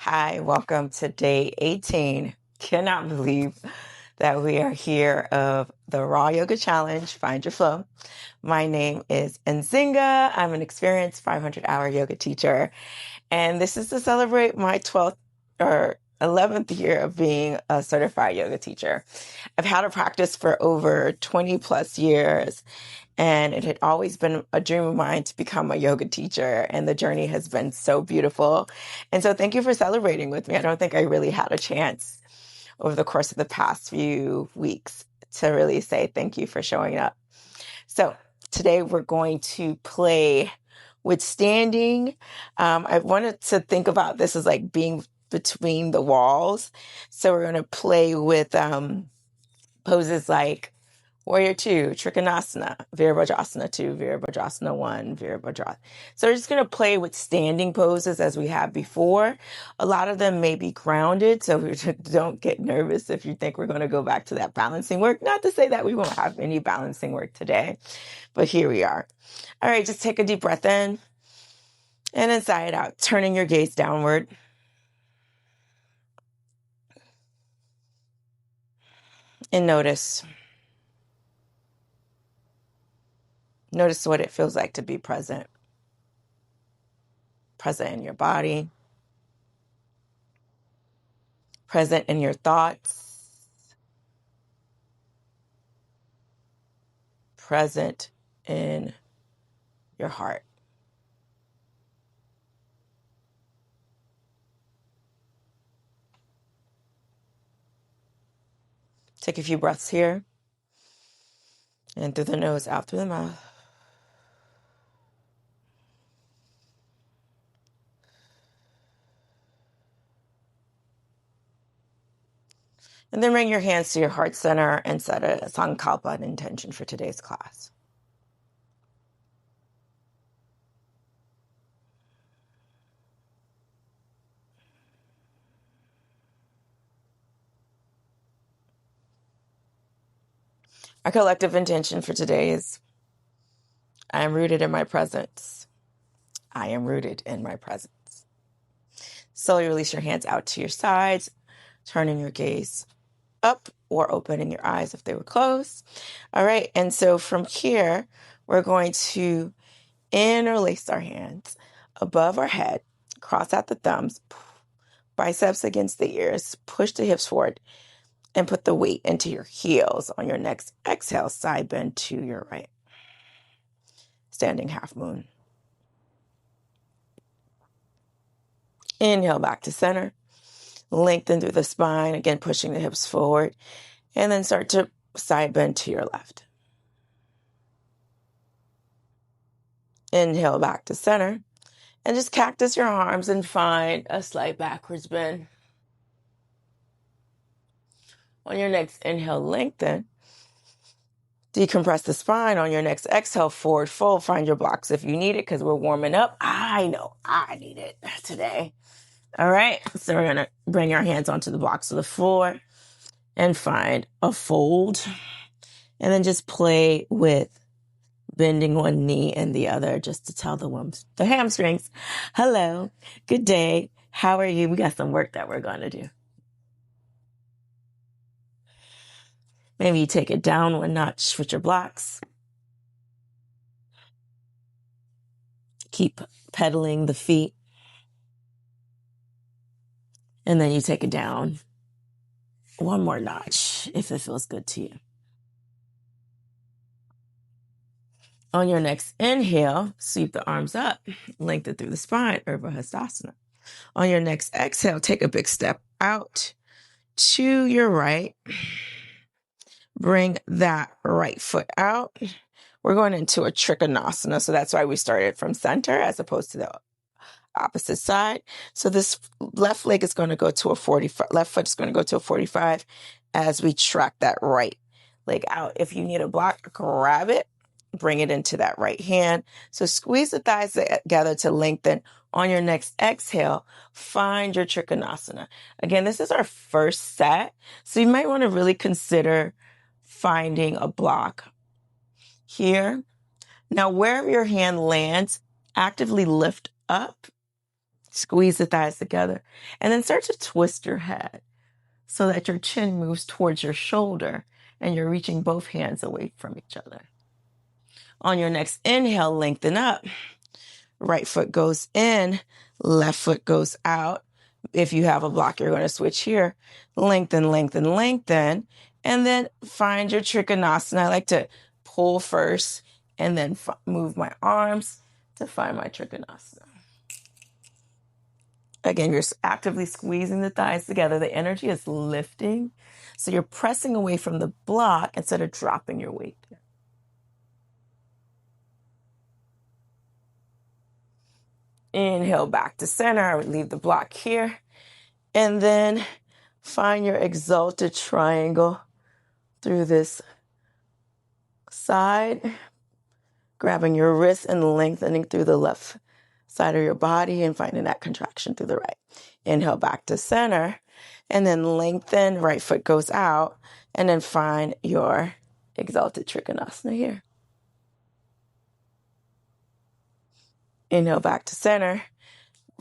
Hi, welcome to day 18. Cannot believe that we are here of the Raw Yoga Challenge, Find Your Flow. My name is Nzingah. I'm an experienced 500-hour yoga teacher, and this is to celebrate my 12th or 11th year of being a certified yoga teacher. I've had a practice for over 20 plus years, and it had always been a dream of mine to become a yoga teacher. And the journey has been so beautiful. And so thank you for celebrating with me. I don't think I really had a chance over the course of the past few weeks to really say thank you for showing up. So today we're going to play with standing. I wanted to think about this as like being between the walls. So we're going to play with poses like Warrior 2, Trikonasana, Virabhadrasana 2, Virabhadrasana 1, Virabhadrasana. So we're just going to play with standing poses as we have before. A lot of them may be grounded, so don't get nervous if you think we're going to go back to that balancing work. Not to say that we won't have any balancing work today, but here we are. All right, just take a deep breath in and then sigh it out, turning your gaze downward. And notice what it feels like to be present in your body, present in your thoughts, present in your heart. Take a few breaths here. In through the nose, out through the mouth. And then bring your hands to your heart center and set a sankalpa, an intention for today's class. Our collective intention for today is, I am rooted in my presence. I am rooted in my presence. Slowly release your hands out to your sides, turning your gaze up or opening your eyes if they were closed. All right, and so from here, we're going to interlace our hands above our head, cross out the thumbs, biceps against the ears, push the hips forward, and put the weight into your heels. On your next exhale, side bend to your right. Standing half moon. Inhale back to center. Lengthen through the spine, again pushing the hips forward, and then start to side bend to your left. Inhale back to center, and just cactus your arms and find a slight backwards bend. On your next inhale, lengthen. Decompress the spine. On your next exhale, forward fold. Find your blocks if you need it, because we're warming up. I know I need it today. All right, so we're going to bring our hands onto the blocks of the floor and find a fold. And then just play with bending one knee and the other just to tell the hamstrings, hello, good day, how are you? We got some work that we're going to do. Maybe you take it down one notch with your blocks. Keep pedaling the feet. And then you take it down one more notch if it feels good to you. On your next inhale, sweep the arms up, lengthen through the spine, Oniwosan. On your next exhale, take a big step out to your right. Bring that right foot out. We're going into a Trikonasana, so that's why we started from center as opposed to the opposite side. So this left leg is going to go to a 45, left foot is going to go to a 45 as we track that right leg out. If you need a block, grab it, bring it into that right hand. So squeeze the thighs together to lengthen. On your next exhale, find your Trikonasana. Again, this is our first set, so you might want to really consider finding a block here. Now, wherever your hand lands, actively lift up Squeeze the thighs together. And then start to twist your head so that your chin moves towards your shoulder and you're reaching both hands away from each other. On your next inhale, lengthen up. Right foot goes in, left foot goes out. If you have a block, you're going to switch here. Lengthen, lengthen, lengthen. And then find your Trikonasana. I like to pull first and then move my arms to find my Trikonasana. Again, you're actively squeezing the thighs together. The energy is lifting. So you're pressing away from the block instead of dropping your weight. Inhale back to center. I would leave the block here. And then find your exalted triangle through this side, grabbing your wrist and lengthening through the left side of your body and finding that contraction through the right. Inhale back to center and then lengthen, right foot goes out, and then find your exalted Trikonasana here. Inhale back to center,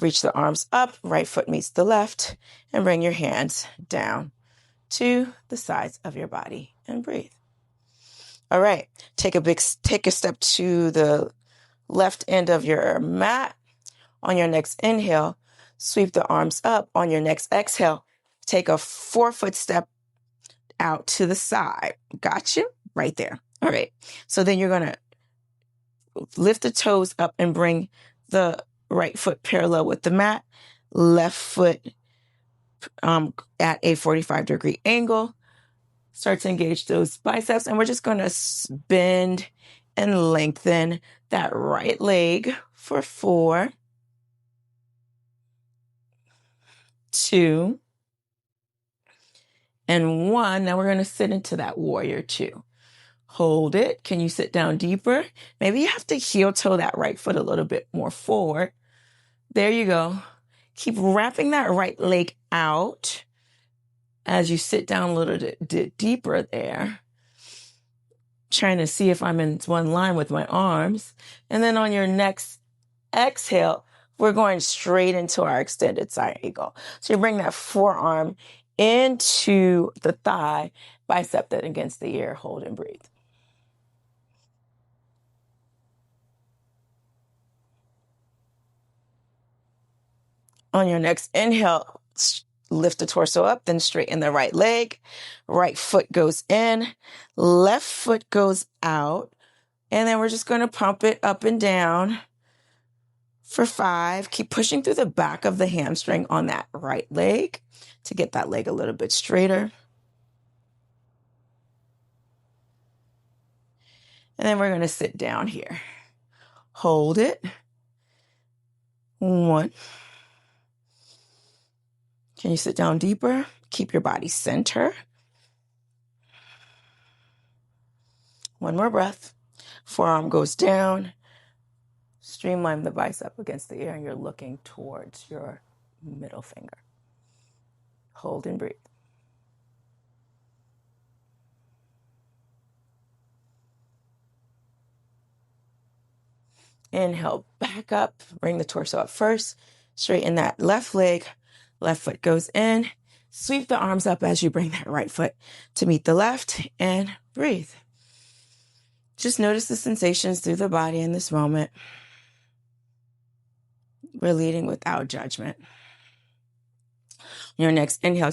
reach the arms up, right foot meets the left, and bring your hands down to the sides of your body and breathe. All right, take a step to the left end of your mat. On your next inhale, sweep the arms up. On your next exhale, take a 4-foot step out to the side. Got you? Right there. All right. So then you're going to lift the toes up and bring the right foot parallel with the mat, left foot at a 45-degree angle. Start to engage those biceps, and we're just going to bend and lengthen that right leg for 4, 2, and 1. Now we're going to sit into that warrior 2. Hold it. Can you sit down deeper? Maybe you have to heel toe that right foot a little bit more forward. There you go. Keep wrapping that right leg out as you sit down a little bit deeper there. Trying to see if I'm in one line with my arms. And then on your next exhale, we're going straight into our extended side eagle. So you bring that forearm into the thigh, bicep that against the ear, hold and breathe. On your next inhale, lift the torso up, then straighten the right leg. Right foot goes in, left foot goes out. And then we're just going to pump it up and down for 5. Keep pushing through the back of the hamstring on that right leg to get that leg a little bit straighter. And then we're going to sit down here. Hold it. 1. Can you sit down deeper? Keep your body center. 1 more breath. Forearm goes down. Streamline the bicep against the ear, and you're looking towards your middle finger. Hold and breathe. Inhale, back up. Bring the torso up first. Straighten that left leg. Left foot goes in. Sweep the arms up as you bring that right foot to meet the left, and breathe. Just notice the sensations through the body in this moment. We're leading without judgment. On your next inhale,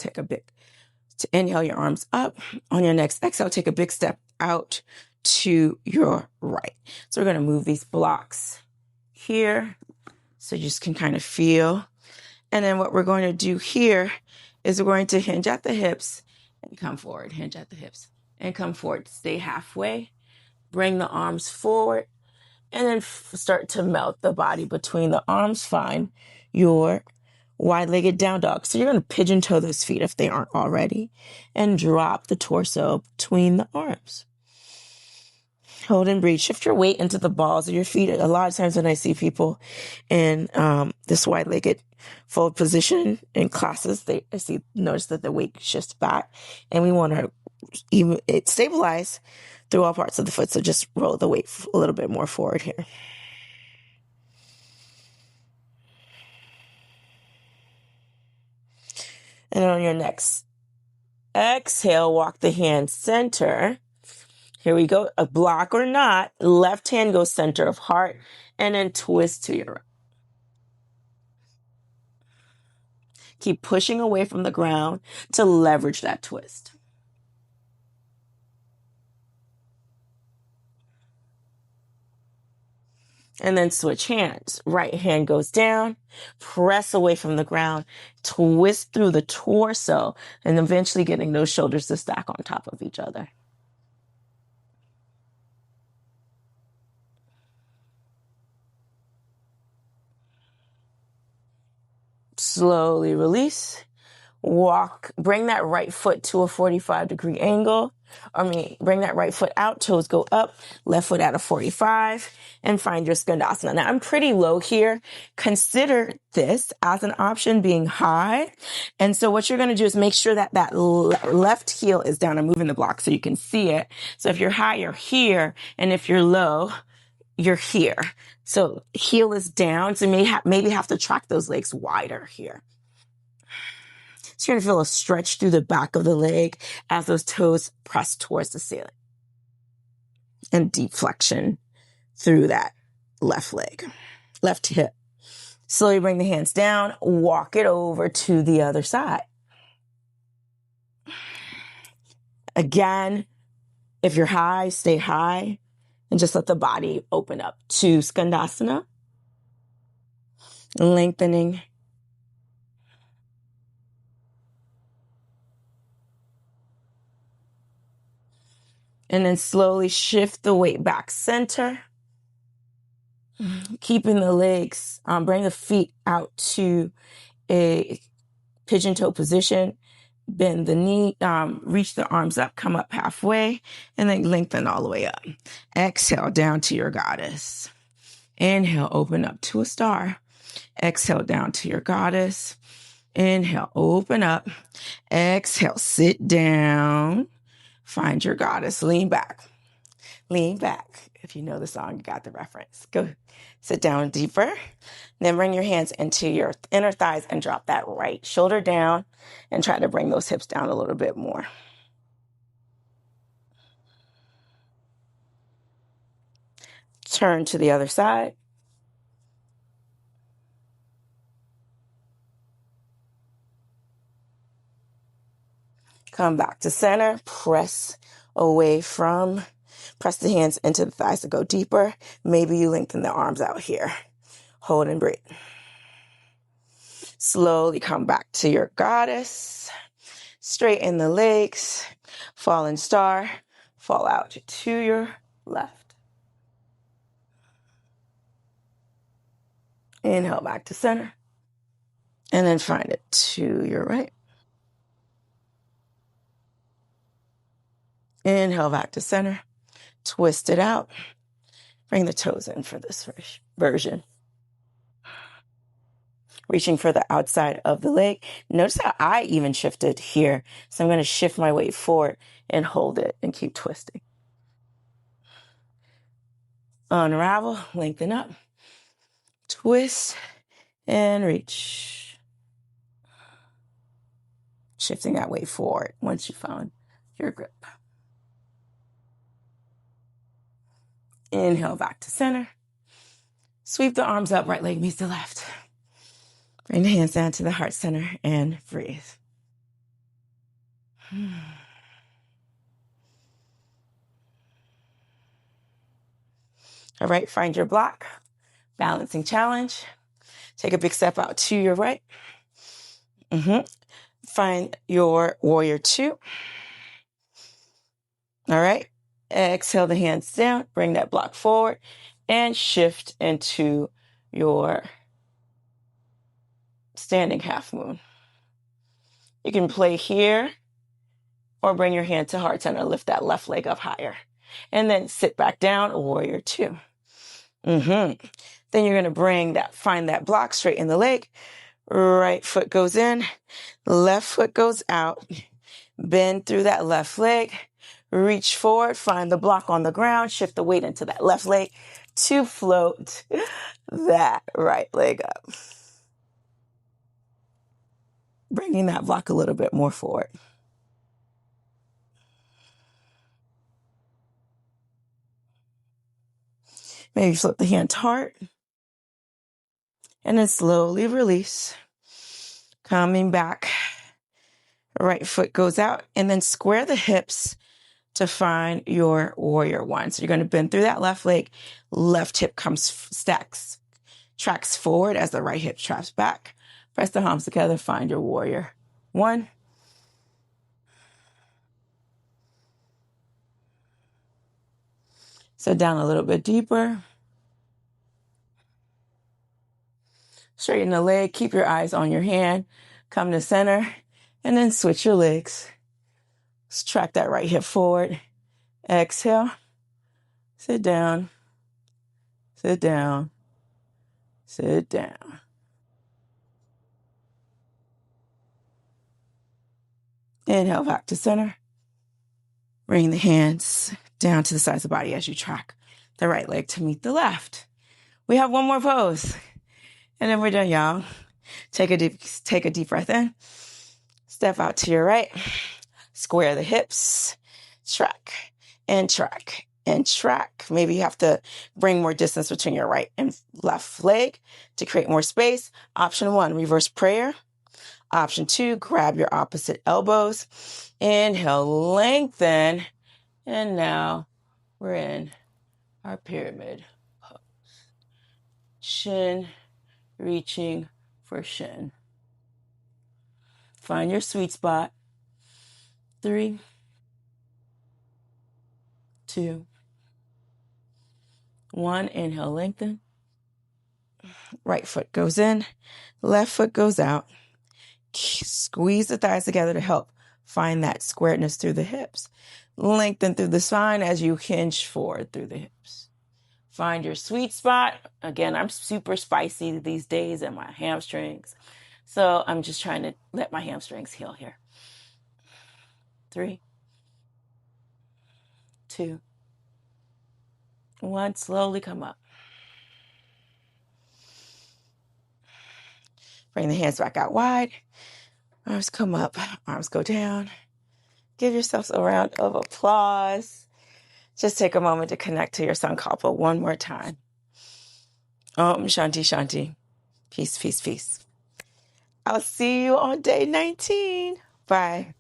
inhale your arms up. On your next exhale, take a big step out to your right. So we're going to move these blocks here so you just can kind of feel. And then what we're going to do here is we're going to hinge at the hips and come forward. Hinge at the hips and come forward. Stay halfway. Bring the arms forward. And then start to melt the body between the arms. Find your wide-legged down dog. So you're going to pigeon toe those feet if they aren't already. And drop the torso between the arms. Hold and breathe. Shift your weight into the balls of your feet. A lot of times when I see people in this wide-legged fold position in classes, notice that the weight shifts back. And we want to stabilize through all parts of the foot. So just roll the weight a little bit more forward here. And on your next exhale, walk the hand center. Here we go. A block or not. Left hand goes center of heart and then twist to your right. Keep pushing away from the ground to leverage that twist. And then switch hands. Right hand goes down, press away from the ground, twist through the torso, and eventually getting those shoulders to stack on top of each other. Slowly release. Walk, bring that right foot to a 45-degree angle. Bring that right foot out, toes go up, left foot at a 45, and find your Skandasana. Now, I'm pretty low here. Consider this as an option being high. And so what you're going to do is make sure that that left heel is down. I'm moving the block so you can see it. So if you're high, you're here. And if you're low, you're here. So heel is down. So you maybe have to track those legs wider here. So you're going to feel a stretch through the back of the leg as those toes press towards the ceiling. And deep flexion through that left leg, left hip. Slowly bring the hands down, walk it over to the other side. Again, if you're high, stay high and just let the body open up to Skandasana. Lengthening. And then slowly shift the weight back center. Keeping the legs, bring the feet out to a pigeon toe position. Bend the knee, reach the arms up, come up halfway, and then lengthen all the way up. Exhale down to your goddess. Inhale, open up to a star. Exhale down to your goddess. Inhale, open up. Exhale, sit down. Find your goddess. Lean back. Lean back. If you know the song, you got the reference. Go sit down deeper. Then bring your hands into your inner thighs and drop that right shoulder down and try to bring those hips down a little bit more. Turn to the other side. Come back to center. Press the hands into the thighs to go deeper. Maybe you lengthen the arms out here. Hold and breathe. Slowly come back to your goddess. Straighten the legs. Fallen star. Fall out to your left. Inhale back to center. And then find it to your right. Inhale back to center. Twist it out. Bring the toes in for this version. Reaching for the outside of the leg. Notice how I even shifted here. So I'm going to shift my weight forward and hold it and keep twisting. Unravel, lengthen up. Twist and reach. Shifting that weight forward once you found your grip. Inhale back to center. Sweep the arms up, right leg meets the left. Bring the hands down to the heart center and breathe. All right, find your block. Balancing challenge. Take a big step out to your right. Find your warrior two. All right. Exhale the hands down. Bring that block forward and shift into your standing half moon. You can play here or bring your hand to heart center. Lift that left leg up higher. And then sit back down, warrior two. Then you're going to find that block, straighten the leg. Right foot goes in. Left foot goes out. Bend through that left leg. Reach forward, find the block on the ground, shift the weight into that left leg to float that right leg up. bringing that block a little bit more forward. Maybe flip the hand to heart. And then slowly release. Coming back. Right foot goes out. And then square the hips to find your warrior one. So you're going to bend through that left leg. Left hip tracks forward as the right hip traps back. Press the palms together. Find your warrior one. So down a little bit deeper. Straighten the leg. Keep your eyes on your hand. Come to center. And then switch your legs. Let's track that right hip forward. Exhale. Sit down. Sit down. Sit down. Inhale back to center. Bring the hands down to the sides of the body as you track the right leg to meet the left. We have one more pose. And then we're done, y'all. Take a deep breath in. Step out to your right. Square the hips. Track and track and track. Maybe you have to bring more distance between your right and left leg to create more space. Option 1, reverse prayer. Option 2, grab your opposite elbows. Inhale, lengthen. And now we're in our pyramid pose. Shin, reaching for shin. Find your sweet spot. 3, 2, 1. Inhale, lengthen. Right foot goes in. Left foot goes out. Squeeze the thighs together to help find that squareness through the hips. Lengthen through the spine as you hinge forward through the hips. Find your sweet spot. Again, I'm super spicy these days in my hamstrings. So I'm just trying to let my hamstrings heal here. 3, 2, 1. Slowly come up. Bring the hands back out wide. Arms come up. Arms go down. Give yourselves a round of applause. Just take a moment to connect to your Sankalpa one more time. Om Shanti Shanti. Peace, peace, peace. I'll see you on day 19. Bye.